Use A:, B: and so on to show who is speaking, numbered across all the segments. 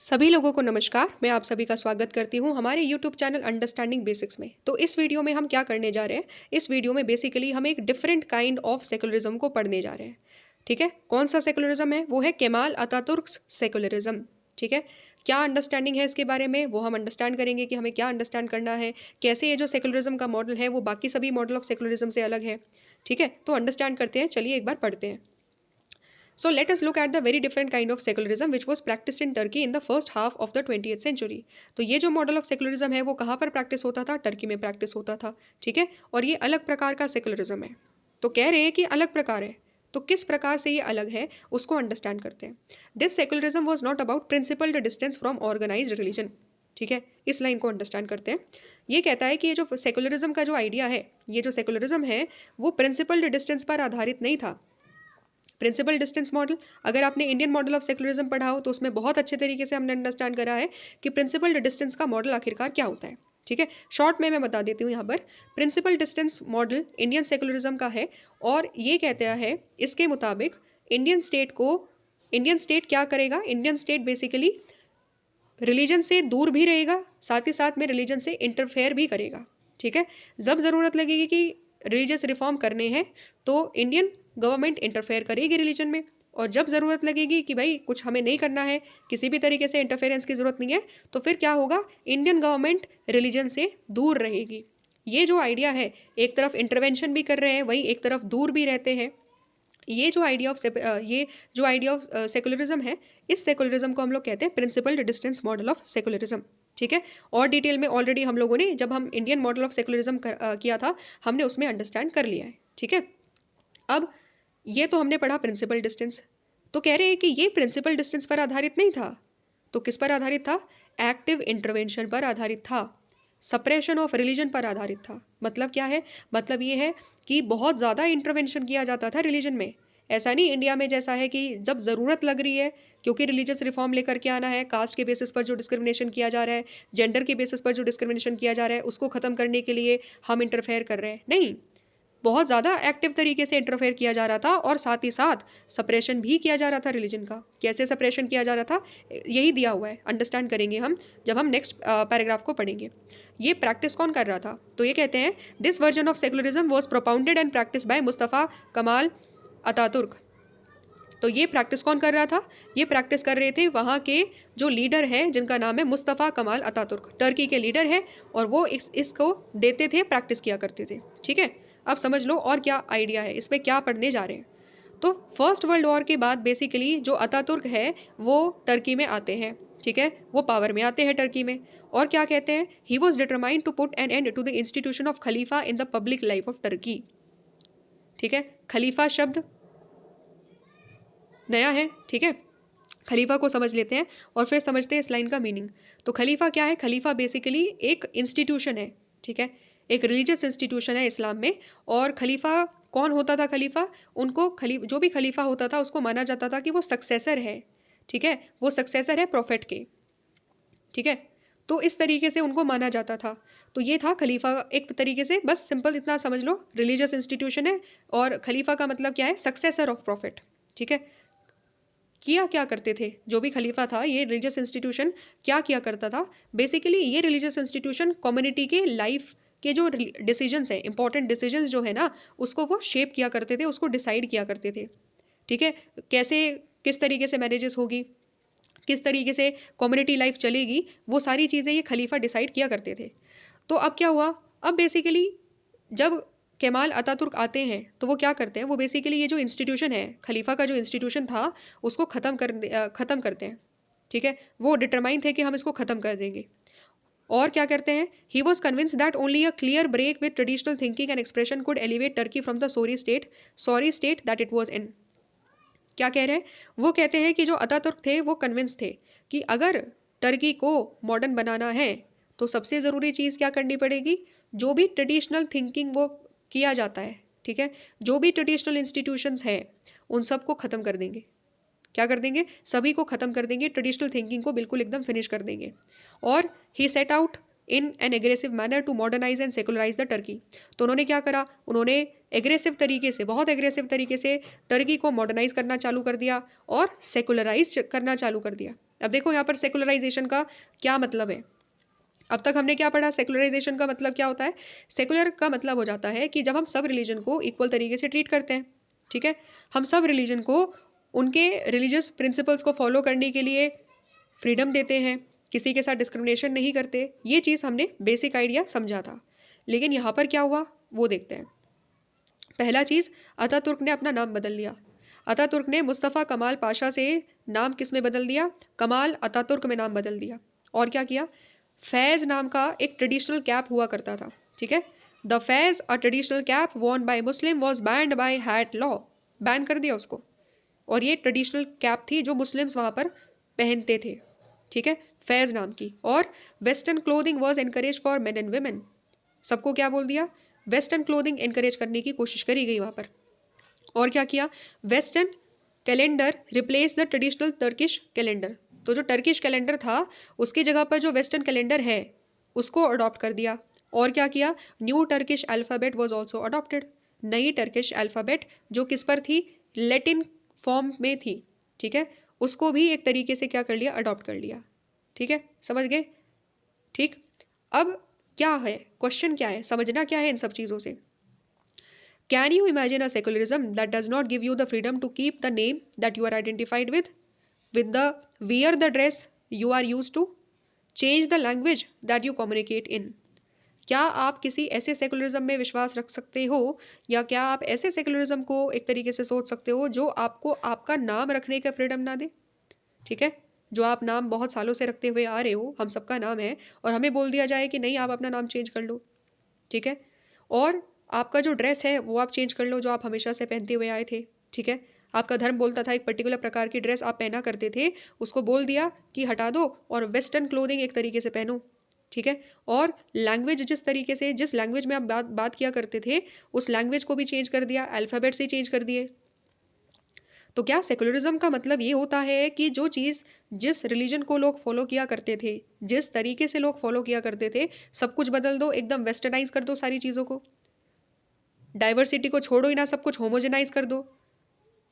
A: सभी लोगों को नमस्कार। मैं आप सभी का स्वागत करती हूं हमारे YouTube चैनल अंडरस्टैंडिंग बेसिक्स में। तो इस वीडियो में हम क्या करने जा रहे हैं? इस वीडियो में बेसिकली हम एक डिफरेंट काइंड ऑफ सेकुलरिज्म को पढ़ने जा रहे हैं। ठीक है, कौन सा सेकुलरिज्म है? वो है केमाल अतातुर्क सेकुलरिज्म। ठीक है, क्या अंडरस्टैंडिंग है इसके बारे में वो हम अंडरस्टैंड करेंगे कि हमें क्या अंडरस्टैंड करना है, कैसे ये जो सेकुलरिज्म का मॉडल है वो बाकी सभी मॉडल ऑफ सेकुलरिज्म से अलग है। ठीक है, तो अंडरस्टैंड करते हैं। चलिए एक बार पढ़ते हैं। So let us look at the very different kind of secularism which was practiced in Turkey in the first half of the 20th century. तो ये जो मॉडल ऑफ सेकुलरिज्म है वो कहाँ पर प्रैक्टिस होता था? टर्की में प्रैक्टिस होता था। ठीक है, और ये अलग प्रकार का सेकुलरिज्म है। तो कह रहे हैं कि अलग प्रकार है, तो किस प्रकार से ये अलग है उसको अंडरस्टैंड करते हैं। This secularism was not about principled distance from organise religion. ठीक है, इस लाइन को अंडरस्टैंड करते हैं। ये कहता है कि ये जो सेकुलरिज्म का जो आइडिया है, ये जो सेकुलरिज्म है वो प्रिंसिपल्ड डिस्टेंस पर आधारित नहीं था। प्रिंसिपल डिस्टेंस मॉडल, अगर आपने इंडियन मॉडल ऑफ सेकुलरिज्म पढ़ा हो तो उसमें बहुत अच्छे तरीके से हमने अंडरस्टैंड करा है कि प्रिंसिपल डिस्टेंस का मॉडल आखिरकार क्या होता है। ठीक है, शॉर्ट में मैं बता देती हूँ यहाँ पर। Principle distance model Indian secularism का है और ये कहता है इसके मुताबिक इंडियन स्टेट क्या करेगा? इंडियन स्टेट बेसिकली रिलीजन से दूर भी रहेगा, साथ ही साथ में रिलीजन से इंटरफेयर भी करेगा। ठीक है, जब ज़रूरत लगेगी कि रिलीजियस रिफॉर्म करने हैं तो इंडियन गवर्नमेंट इंटरफेयर करेगी रिलीजन में, और जब ज़रूरत लगेगी कि भाई कुछ हमें नहीं करना है, किसी भी तरीके से इंटरफेरेंस की ज़रूरत नहीं है, तो फिर क्या होगा? इंडियन गवर्नमेंट रिलीजन से दूर रहेगी। ये जो आइडिया है, एक तरफ इंटरवेंशन भी कर रहे हैं, वहीं एक तरफ दूर भी रहते हैं। ये जो आइडिया ऑफ सेकुलरिज्म है, इस सेकुलरिज्म को हम लोग कहते हैं principle distance model of secularism. ठीक है, और डिटेल में ऑलरेडी हम लोगों ने जब हम इंडियन मॉडल ऑफ सेकुलरिज्म किया था, हमने उसमें अंडरस्टैंड कर लिया है। ठीक है, अब ये तो हमने पढ़ा प्रिंसिपल डिस्टेंस। तो कह रहे हैं कि ये प्रिंसिपल डिस्टेंस पर आधारित नहीं था, तो किस पर आधारित था? एक्टिव इंटरवेंशन पर आधारित था, सप्रेशन ऑफ रिलीजन पर आधारित था। मतलब क्या है? मतलब ये है कि बहुत ज़्यादा इंटरवेंशन किया जाता था रिलीजन में। ऐसा नहीं इंडिया में जैसा है कि जब ज़रूरत लग रही है, क्योंकि रिलीजियस रिफॉर्म लेकर के आना है, कास्ट के बेसिस पर जो डिस्क्रिमिनेशन किया जा रहा है, जेंडर के बेसिस पर जो डिस्क्रिमिनेशन किया जा रहा है, उसको ख़त्म करने के लिए हम इंटरफेयर कर रहे हैं। नहीं, बहुत ज़्यादा एक्टिव तरीके से इंटरफेयर किया जा रहा था और साथ ही साथ सप्रेशन भी किया जा रहा था रिलीजन का। कैसे सप्रेशन किया जा रहा था, यही दिया हुआ है, अंडरस्टैंड करेंगे हम जब हम नेक्स्ट पैराग्राफ को पढ़ेंगे। ये प्रैक्टिस कौन कर रहा था? तो ये कहते हैं this version of secularism was propounded and practice by Mustafa Kemal Ataturk. तो ये प्रैक्टिस कौन कर रहा था? ये प्रैक्टिस कर रहे थे वहाँ के जो लीडर हैं, जिनका नाम है मुस्तफ़ा कमाल अतातुर्क। टर्की के लीडर हैं और वो इसको देते थे, प्रैक्टिस किया करते थे। ठीक है, अब समझ लो और क्या आइडिया है, इसमें क्या पढ़ने जा रहे हैं। तो फर्स्ट वर्ल्ड वॉर के बाद बेसिकली जो अतातुर्क है वो टर्की में आते हैं। ठीक है, वो पावर में आते हैं टर्की में, और क्या कहते हैं? He was determined to put an end to the institution of खलीफा in the public life of Turkey. ठीक है, खलीफा शब्द नया है। ठीक है, खलीफा को समझ लेते हैं और फिर समझते हैं इस लाइन का मीनिंग। तो खलीफा क्या है? खलीफा बेसिकली एक इंस्टीट्यूशन है। ठीक है, एक रिलीजियस इंस्टीट्यूशन है इस्लाम में। और खलीफा कौन होता था? खलीफा, उनको जो भी खलीफा होता था उसको माना जाता था कि वो सक्सेसर है। ठीक है, वो सक्सेसर है प्रॉफिट के। ठीक है, तो इस तरीके से उनको माना जाता था। तो ये था खलीफा, एक तरीके से बस सिंपल इतना समझ लो, रिलीजियस इंस्टीट्यूशन है और खलीफा का मतलब क्या है? Successor of profit. ठीक है, किया क्या करते थे जो भी खलीफा था, ये रिलीजियस इंस्टीट्यूशन क्या किया करता था? बेसिकली ये रिलीजियस इंस्टीट्यूशन कम्युनिटी के लाइफ के जो डिसीजंस हैं, इंपॉर्टेंट डिसीजंस जो है ना, उसको वो शेप किया करते थे, उसको डिसाइड किया करते थे। ठीक है, कैसे किस तरीके से मैरिजेस होगी, किस तरीके से कम्युनिटी लाइफ चलेगी, वो सारी चीज़ें ये खलीफा डिसाइड किया करते थे। तो अब क्या हुआ? अब बेसिकली जब केमाल अतातुर्क आते हैं तो वो क्या करते हैं? वो बेसिकली ये जो इंस्टीट्यूशन है, खलीफा का जो इंस्टीट्यूशन था, उसको ख़त्म करते हैं। ठीक है, वो डिटरमाइन थे कि हम इसको ख़त्म कर देंगे। और क्या करते हैं? He was convince that only a clear break with traditional thinking and expression could elevate Turkey from the sorry state that it was in. क्या कह रहे हैं? वो कहते हैं कि जो अतातुर्क थे वो कन्विंस थे कि अगर टर्की को मॉडर्न बनाना है तो सबसे ज़रूरी चीज़ क्या करनी पड़ेगी? जो भी ट्रेडिशनल थिंकिंग वो किया जाता है, ठीक है, जो भी ट्रेडिशनल इंस्टीट्यूशंस हैं उन सबको ख़त्म कर देंगे। क्या कर देंगे? सभी को ख़त्म कर देंगे, ट्रेडिशनल थिंकिंग को बिल्कुल एकदम फिनिश कर देंगे। और ही set out in an aggressive manner to modernise and secularise the Turkey. तो उन्होंने क्या करा? उन्होंने एग्रेसिव तरीके से, बहुत एग्रेसिव तरीके से टर्की को मॉडर्नाइज करना चालू कर दिया और सेकुलराइज करना चालू कर दिया। अब देखो यहाँ पर सेकुलराइजेशन का क्या मतलब है। अब तक हमने क्या पढ़ा, सेकुलराइजेशन का मतलब क्या होता है। सेकुलर का मतलब हो जाता है कि जब हम सब रिलीजन को इक्वल तरीके से ट्रीट करते हैं, ठीक है, हम सब रिलीजन को उनके रिलीजियस प्रिंसिपल्स को फॉलो करने के लिए फ्रीडम देते हैं, किसी के साथ डिस्क्रिमिनेशन नहीं करते। ये चीज़ हमने बेसिक आइडिया समझा था। लेकिन यहाँ पर क्या हुआ वो देखते हैं। पहला चीज़, अतातुर्क ने अपना नाम बदल लिया। अतातुर्क ने मुस्तफ़ा कमाल पाशा से नाम किस में बदल दिया, कमाल अतातुर्क में नाम बदल दिया। और क्या किया, फैज़ नाम का एक ट्रेडिशनल कैप हुआ करता था, ठीक है, the fez a traditional cap worn by Muslim was banned by hat law, ban कर दिया उसको। और ये ट्रेडिशनल कैप थी जो मुस्लिम्स वहाँ पर पहनते थे, ठीक है, फैज़ नाम की। और western clothing was encourage for main and women, सबको क्या बोल दिया, वेस्टर्न क्लोथिंग एनकरेज करने की कोशिश करी गई वहाँ पर। और क्या किया, western calendar replace the traditional Turkish calendar, तो जो टर्किश कैलेंडर था उसकी जगह पर जो वेस्टर्न कैलेंडर है उसको अडॉप्ट कर दिया। और क्या किया, new Turkish alphabet was also adopted, नई टर्किश अल्फ़ाबेट जो किस पर थी, लैटिन फॉर्म में थी, ठीक है, उसको भी एक तरीके से क्या कर लिया, अडॉप्ट कर लिया। ठीक है, समझ गए, ठीक। अब क्या है क्वेश्चन, क्या है समझना, क्या है इन सब चीज़ों से। Can you imagine a secularism that does not give you the freedom to keep the name that you are identified with the wear the dress you are use to, change the language that you communicate in. क्या आप किसी ऐसे secularism में विश्वास रख सकते हो, या क्या आप ऐसे सेकुलरिज्म को एक तरीके से सोच सकते हो जो आपको आपका नाम रखने का फ्रीडम ना दे, ठीक है, जो आप नाम बहुत सालों से रखते हुए आ रहे हो, हम सबका नाम है, और हमें बोल दिया जाए कि नहीं आप अपना नाम चेंज कर लो, ठीक है, और आपका जो ड्रेस है वो आप चेंज कर लो जो आप हमेशा से पहनते हुए आए थे, ठीक है, आपका धर्म बोलता था एक पर्टिकुलर प्रकार की ड्रेस आप पहना करते थे, उसको बोल दिया कि हटा दो और वेस्टर्न क्लोथिंग एक तरीके से पहनो, ठीक है, और लैंग्वेज जिस तरीके से, जिस लैंग्वेज में आप बात किया करते थे उस लैंग्वेज को भी चेंज कर दिया, अल्फ़ाबेट्स ही चेंज कर दिए। तो क्या सेकुलरिज्म का मतलब ये होता है कि जो चीज़, जिस रिलीजन को लोग फॉलो किया करते थे, जिस तरीके से लोग फॉलो किया करते थे, सब कुछ बदल दो, एकदम वेस्टर्नाइज कर दो सारी चीज़ों को, डाइवर्सिटी को छोड़ो ही ना, सब कुछ होमोजेनाइज कर दो।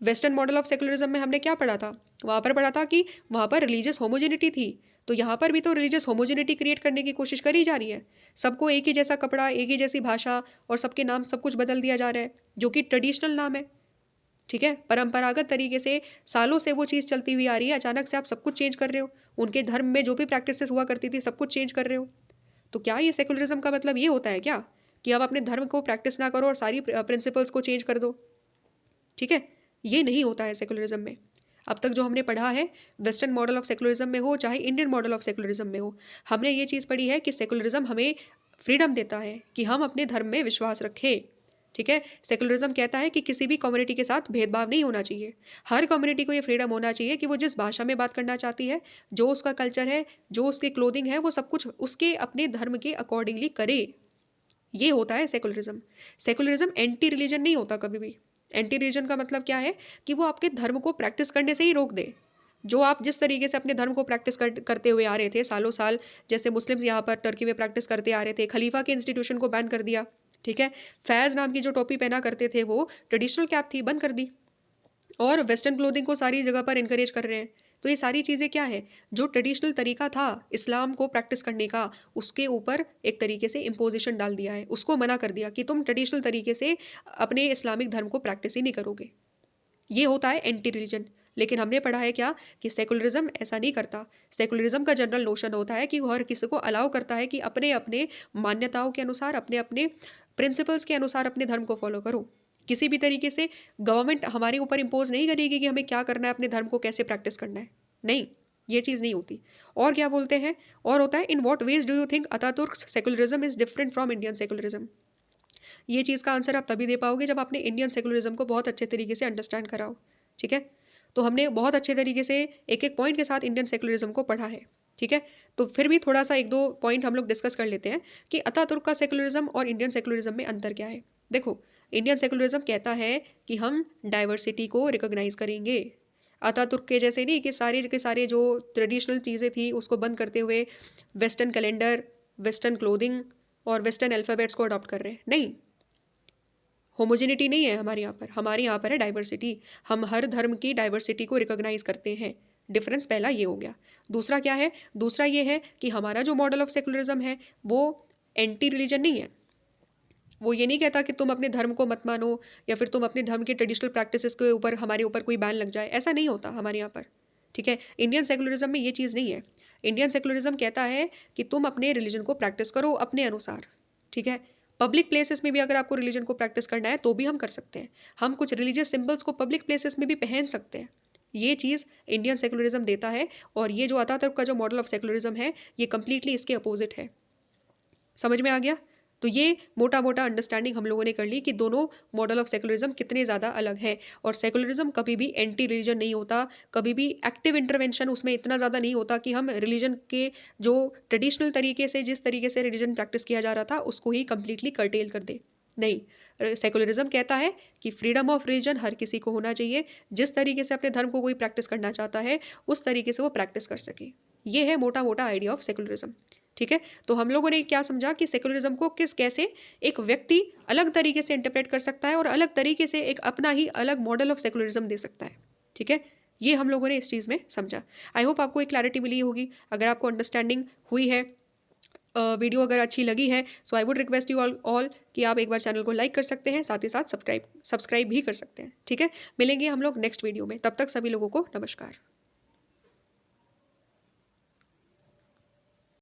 A: वेस्टर्न मॉडल ऑफ सेकुलरिज्म में हमने क्या पढ़ा था, वहाँ पर पढ़ा था कि वहाँ पर रिलीजियस होमोजेनिटी थी, तो यहाँ पर भी तो रिलीजियस होमोजेनिटी क्रिएट करने की कोशिश करी जा रही है। सबको एक ही जैसा कपड़ा, एक ही जैसी भाषा और सबके नाम सब कुछ बदल दिया जा रहा है, जो कि ट्रेडिशनल नाम है, ठीक है, परंपरागत तरीके से सालों से वो चीज़ चलती हुई आ रही है, अचानक से आप सब कुछ चेंज कर रहे हो, उनके धर्म में जो भी प्रैक्टिसेस हुआ करती थी सब कुछ चेंज कर रहे हो। तो क्या ये सेकुलरिज्म का मतलब ये होता है क्या कि आप अपने धर्म को प्रैक्टिस ना करो और सारी प्रिंसिपल्स को चेंज कर दो, ठीक है, ये नहीं होता है सेकुलरिज्म में। अब तक जो हमने पढ़ा है, वेस्टर्न मॉडल ऑफ सेकुलरिज्म में हो चाहे इंडियन मॉडल ऑफ सेकुलरिज्म में हो, हमने ये चीज़ पढ़ी है कि सेकुलरिज्म हमें फ्रीडम देता है कि हम अपने धर्म में विश्वास रखें, ठीक है। सेकुलरिज्म कहता है कि किसी भी कम्युनिटी के साथ भेदभाव नहीं होना चाहिए, हर कम्युनिटी को ये फ्रीडम होना चाहिए कि वो जिस भाषा में बात करना चाहती है, जो उसका कल्चर है, जो उसकी क्लोथिंग है, वो सब कुछ उसके अपने धर्म के अकॉर्डिंगली करे। ये होता है सेकुलरिज्म। सेकुलरिज्म एंटी रिलीजन नहीं होता कभी भी। एंटी रिलीजन का मतलब क्या है कि वो आपके धर्म को प्रैक्टिस करने से ही रोक दे, जो आप जिस तरीके से अपने धर्म को प्रैक्टिस करते हुए आ रहे थे सालों साल, जैसे मुस्लिम्स यहाँ पर टर्की में प्रैक्टिस करते आ रहे थे, खलीफा के इंस्टीट्यूशन को बैन कर दिया, ठीक है, फैज़ नाम की जो टोपी पहना करते थे वो ट्रेडिशनल कैप थी, बंद कर दी, और वेस्टर्न क्लोथिंग को सारी जगह पर इनकरेज कर रहे हैं। तो ये सारी चीज़ें क्या है, जो ट्रेडिशनल तरीका था इस्लाम को प्रैक्टिस करने का, उसके ऊपर एक तरीके से इम्पोजिशन डाल दिया है, उसको मना कर दिया कि तुम ट्रेडिशनल तरीके से अपने इस्लामिक धर्म को प्रैक्टिस ही नहीं करोगे। ये होता है एंटी रिलीजन। लेकिन हमने पढ़ा है क्या कि सेकुलरिज्म ऐसा नहीं करता। सेकुलरिज्म का जनरल नोशन होता है कि वो हर किसी को अलाउ करता है कि अपने अपने मान्यताओं के अनुसार, अपने अपने प्रिंसिपल्स के अनुसार अपने धर्म को फॉलो करो। किसी भी तरीके से गवर्नमेंट हमारे ऊपर इम्पोज नहीं करेगी कि हमें क्या करना है, अपने धर्म को कैसे प्रैक्टिस करना है, नहीं, ये चीज़ नहीं होती। और क्या बोलते हैं, और होता है in what veg do you think Ataturk secularism is different from Indian secularism. ये चीज़ का आंसर आप तभी दे पाओगे जब आपने इंडियन सेकुलरिज्म को बहुत अच्छे तरीके से अंडरस्टैंड कराओ, ठीक है। तो हमने बहुत अच्छे तरीके से एक एक पॉइंट के साथ इंडियन सेकुलरिज्म को पढ़ा है, ठीक है। तो फिर भी थोड़ा सा एक दो पॉइंट हम लोग डिस्कस कर लेते हैं कि अतातुर्क का सेकुलरिज्म और इंडियन सेकुलरिज्म में अंतर क्या है। देखो, इंडियन सेकुलरिज्म कहता है कि हम डाइवर्सिटी को रिकॉग्नाइज करेंगे, अतातुर्क के जैसे नहीं कि सारे के सारे जो ट्रेडिशनल चीज़ें थी उसको बंद करते हुए वेस्टर्न कैलेंडर, वेस्टर्न क्लोथिंग और वेस्टर्न अल्फ़ाबेट्स को अडॉप्ट कर रहे हैं, नहीं, होमोजेनिटी नहीं है हमारे यहाँ पर है डाइवर्सिटी। हम हर धर्म की डाइवर्सिटी को रिकॉग्नाइज करते हैं, डिफरेंस पहला ये हो गया। दूसरा क्या है? दूसरा ये है कि हमारा जो मॉडल ऑफ सेकुलरिज्म है वो एंटी रिलीजन नहीं है। वो ये नहीं कहता कि तुम अपने धर्म को मत मानो या फिर तुम अपने धर्म के ट्रेडिशनल प्रैक्टिसेस के ऊपर हमारे ऊपर कोई बैन लग जाए, ऐसा नहीं होता हमारे यहाँ पर। ठीक है, इंडियन सेकुलरिज्म में ये चीज़ नहीं है। इंडियन सेकुलरिज्म कहता है कि तुम अपने रिलीजन को प्रैक्टिस करो अपने अनुसार। ठीक है, पब्लिक प्लेसेस में भी अगर आपको रिलीजन को प्रैक्टिस करना है तो भी हम कर सकते हैं। हम कुछ रिलीजियस सिंबल्स को पब्लिक प्लेसेस में भी पहन सकते हैं। ये चीज़ इंडियन सेकुलरिज्म देता है, और ये जो अतातुर्क का जो मॉडल ऑफ सेकुलरिज्म है ये कंप्लीटली इसके अपोजिट है। समझ में आ गया? तो ये मोटा मोटा अंडरस्टैंडिंग हम लोगों ने कर ली कि दोनों मॉडल ऑफ सेकुलरिज्म कितने ज़्यादा अलग हैं। और सेकुलरिज्म कभी भी एंटी रिलीजन नहीं होता, कभी भी एक्टिव इंटरवेंशन उसमें इतना ज़्यादा नहीं होता कि हम रिलीजन के जो ट्रेडिशनल तरीके से, जिस तरीके से रिलीजन प्रैक्टिस किया जा रहा था उसको ही कंप्लीटली कर्टेल कर दे। नहीं, सेकुलरिज्म कहता है कि फ्रीडम ऑफ रिलीजन हर किसी को होना चाहिए, जिस तरीके से अपने धर्म को कोई प्रैक्टिस करना चाहता है उस तरीके से वो प्रैक्टिस कर सके। ये है मोटा मोटा आइडिया ऑफ सेकुलरिज्म। ठीक है, तो हम लोगों ने क्या समझा कि सेकुलरिज्म को कैसे एक व्यक्ति अलग तरीके से इंटरप्रेट कर सकता है और अलग तरीके से एक अपना ही अलग मॉडल ऑफ सेकुलरिज्म दे सकता है। ठीक है, ये हम लोगों ने इस चीज़ में समझा। आई होप आपको एक क्लैरिटी मिली होगी। अगर आपको अंडरस्टैंडिंग हुई है, वीडियो अगर अच्छी लगी है, so I would request you all कि आप एक बार चैनल को लाइक कर सकते हैं, साथ ही साथ सब्सक्राइब भी कर सकते हैं। ठीक है, मिलेंगे हम लोग नेक्स्ट वीडियो में। तब तक सभी लोगों को नमस्कार।